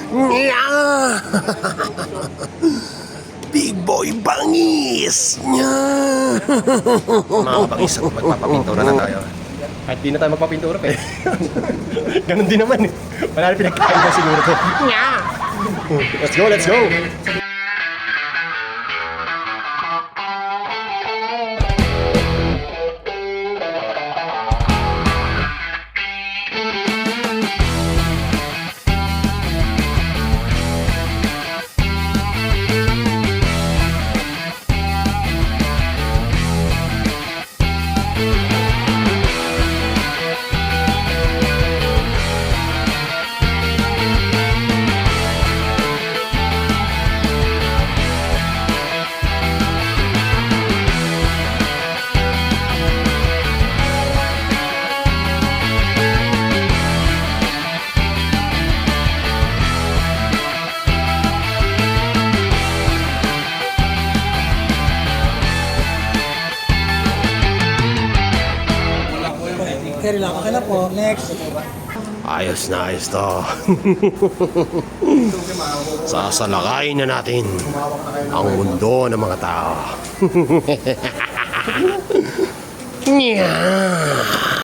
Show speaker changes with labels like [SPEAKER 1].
[SPEAKER 1] Yeah! Big boy bangis! Yeah!
[SPEAKER 2] Mga kabangis, magpapapintura na tayo. Kahit di na tayo magpapintura eh. Ganun din naman eh. Wala na pinagkain na siguro to. Let's go, let's go!
[SPEAKER 3] Carry lang. Okay na po. Next.
[SPEAKER 1] Ayos na ayos to. Sasalakayin na natin ang mundo ng mga tao. Yeah.